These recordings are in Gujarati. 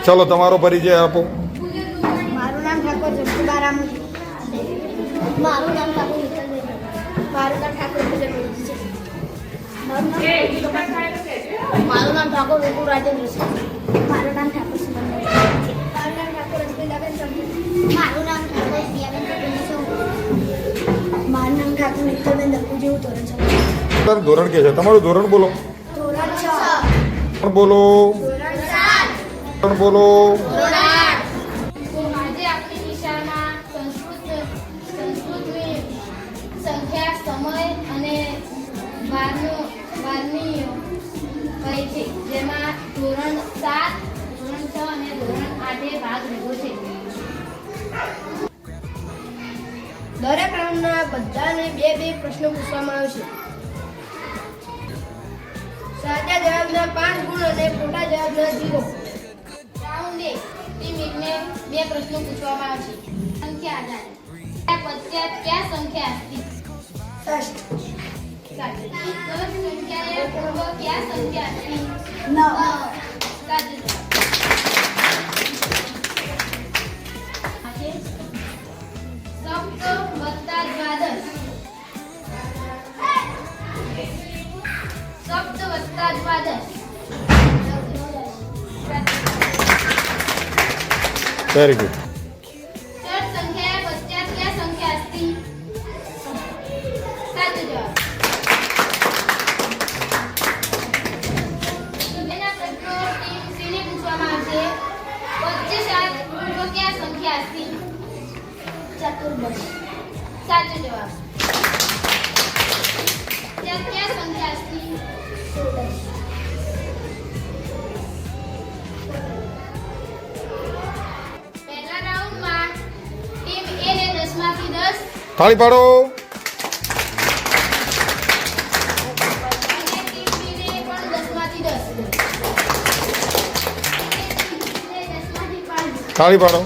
ચલો તમારો પરિચય આપો. મારું નામ ઠાકોર જગદીબારામ. મારું નામ ઠાકોર વિઠ્ઠલભાઈ. મારું નામ ઠાકોર પૂજનભાઈ છે. મારું નામ ઠાકોર વિપુલ રાજેન્દ્ર છે. મારું નામ ઠાકોર સુમનભાઈ છે. મારું નામ ઠાકોર રસગુલ્લાબેન ચંપુ. મારું નામ ઠાકોર પ્રિયાબેન ચંપુ છે. મારું નામ ઠાકોર વિઠ્ઠલબેન દપુજી. હું ધોરણ 6. ધોરણ કે છે તમારું? ધોરણ બોલો. ધોરણ 6. બોલો. ધોરણ 7. બોલો. આજે આપણી વિશાળમાં સંસ્કૃતની સંખ્યા, સમય અને વારની હોય છે, જેમાં ધોરણ 7, ધોરણ 6 અને ધોરણ 8 ભાગ લીધો છે. દરેક રાઉન્ડના બધાને બે પ્રશ્નો પૂછવામાં આવશે. સાચા જવાબના 5 ગુણ અને ખોટા જવાબના 0. રાઉન્ડ 1 ટીમ 1 ને 2 પ્રશ્નો પૂછવામાં આવશે. સંખ્યા આધારે पश्चात क्या संख्या अस्ति? षष्ठ. साचुं. दस संख्याए पूर्व क्या संख्या अस्ति? 9. साचुं जवाब. सप्त वत्ता द्वादश. सप्त वत्ता द्वादश. Very good. षट् संख्याए पश्चात क्या संख्या अस्ति? साचुं जवाब. એના પ્રશ્નો ટીમ સી ને પૂછવામાં આવશે. 25 પૂર્વ क्या संख्या अस्ति? चतुर्दश. साचुं जवाब. पश्चात क्या संख्या अस्ति? षोडश. પહેલા રાઉન્ડમાં ટીમ એ ને 10 માંથી 10 થાળી પાડો. અને ટીમ બી ને પણ 10 માંથી 10. અને ટીમ સી ને 10 માંથી 5. થાળી પાડો.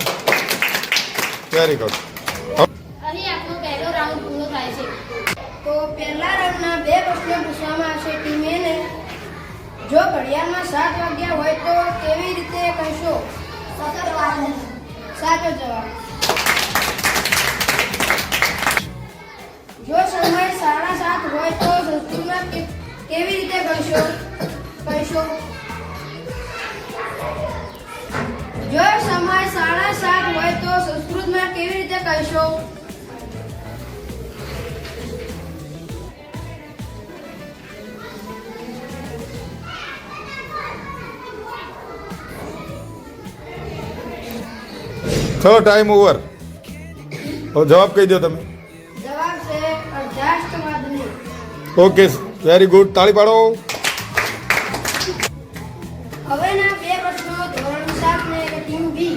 Very good. અહીં આપણો પહેલો રાઉન્ડ પૂરો થાય છે. તો પહેલા રાઉન્ડના 2 પ્રશ્નો પૂછવામાં આવશે ટીમ એ ને. જો ઘડિયાળમાં 7 વાગ્યા હોય તો કેવી રીતે કહેશો? 17 વાગ્યા. સાચો જવાબ. જો સમય 7:30 હોય તો સંસ્કૃતમાં કેવી રીતે કહેશો? જો સમય 7:30 હોય તો સંસ્કૃતમાં કેવી રીતે કહેશો? ચલો ટાઈમ ઓવર. હવે જવાબ કહી દો તમે. જવાબ છે અર્ધાષ્ટવાદની. Okay very good. તાળી પાડો. હવેના 2 પ્રશ્નો ધોરણ 7 ને ટીમ બી.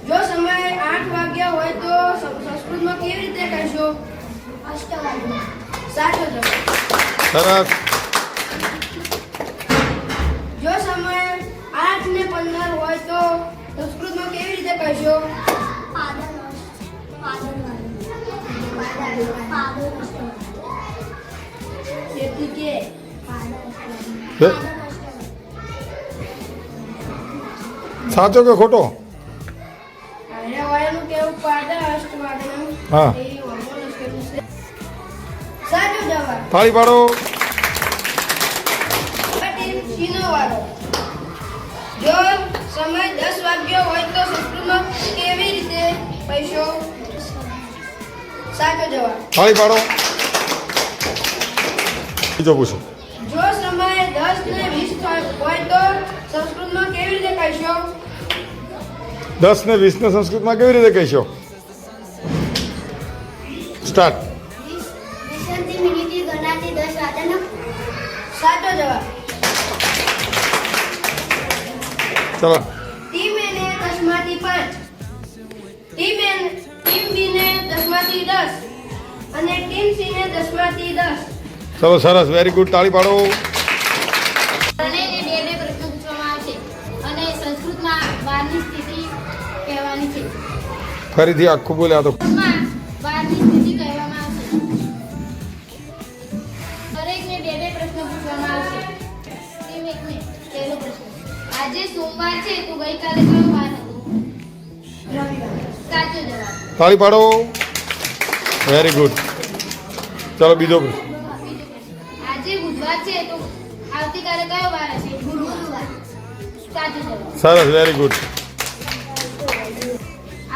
જો સમય 8 વાગ્યા હોય તો સંસ્કૃતમાં કેવી રીતે કહેશો? અષ્ટવાગ્ય. સાચો જવાબ. સરસ. જો સમય 8:15 હોય તો સંસ્કૃતમાં કેવી રીતે કહેશો? તેથી કે સાચો કે ખોટો? અહીંયા વાળાનું કેવું પાદાષ્ટવાદનું. હા. એ હોર્મોન કેવું છે. સાચો જવાબ. થાળી પાડો. ટીમ સી નો વારો. જો સમય 10 વાગ્યો હોય તો સંસ્કૃતમાં કેવી રીતે કહેશો? સાચો જવાબ. થાળી પાડો. બીજો પૂછો. જો સમય 10:20 હોય તો સંસ્કૃતમાં કેવી રીતે કહેશો? 10 ને 20 ને સંસ્કૃતમાં કેવી રીતે કહેશો? સ્ટાર્ટ. વિસંતિ મિનિટથી ગણાતી 10 વાગ્યાનો. સાચો જવાબ. ચલો. ટીમ એ ને 10 માંથી 5. ટીમ બી ને 10 માંથી 10 અને ટીમ સી ને 10 માંથી 10. ચલો સરસ. Very good. તાળી પાડો. ત્રણેયને 2 પ્રશ્નો પૂછવામાં આવશે અને સંસ્કૃતમાં વારની સ્થિતિ કહેવાની છે. ફરીથી આખું બોલ્યા તો. માં વારની સ્થિતિ કહેવામાં આવશે. દરેકને 2 પ્રશ્નો પૂછવામાં આવશે. ટીમ 1 ને પહેલો પ્રશ્ન. આજે સોમવાર છે તો ગઈકાલે કયો વાર હતો? સાચો જવાબ. તાળી પાડો. Very good. ચલો બીજો પ્રશ્ન. આજે બુધવાર છે તો આવતીકાલે કયો વાર હશે? ગુરુવાર. સાચો જવાબ. સરસ, વેરી ગુડ.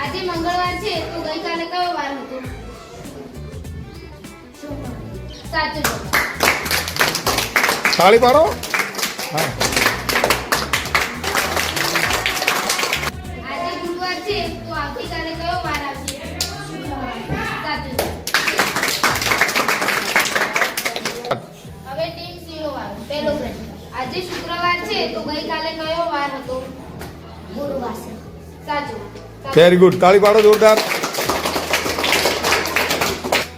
આજે મંગળવાર છે તો ગઈકાલે કયો વાર હતો? સાચો જવાબ. તાળી પાડો. હા, આજે ગુરુવાર છે તો આવતીકાલે કયો વાર આવશે? સાચો જવાબ. હવે ટીમ ઝીરો વાળો પહેલો પ્રશ્ન. આજે શુક્રવાર છે તો ગઈકાલે કયો વાર હતો? ગુરુવાર છે. સાચો. Very good. તાળી પાડો જોરદાર.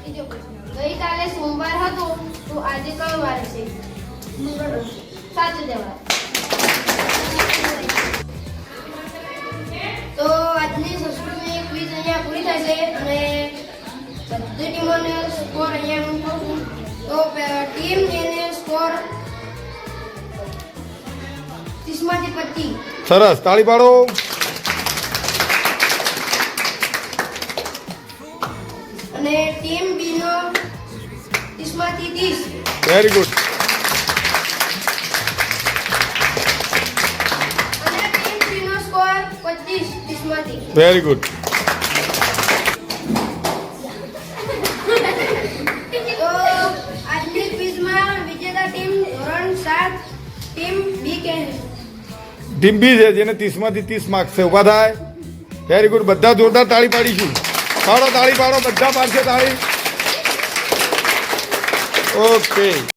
બીજો પ્રશ્ન. ગઈકાલે સોમવાર હતો તો આજે કયો વાર હશે? મંગળવાર. સાચો જવાબ. તો આજની સંસ્કૃતની ક્વિઝ અહીંયા પૂરી થાય છે અને બધી ટીમોને સ્કોર અહીંયા હું કહું છું. તો ટીમ એને સ્કોર 30 માંથી 25. સરસ, તાળી પાડો. અને ટીમ બી નો 30 માંથી 30. Very good. અને ટીમ સી નો સ્કોર 25 30 માંથી. Very good. તો આજની ક્વિઝમાં વિજેતા ટીમ ધોરણ 7 ટીમ બી કે ટીમ બી છે જેને 30 માંથી 30 માર્ક્સ છે. ઊભા થાય. Very good. બધા જોરદાર તાળી પાડીશું. પાડો, તાળી પાડો. બધા પાડશે તાળી. ઓકે.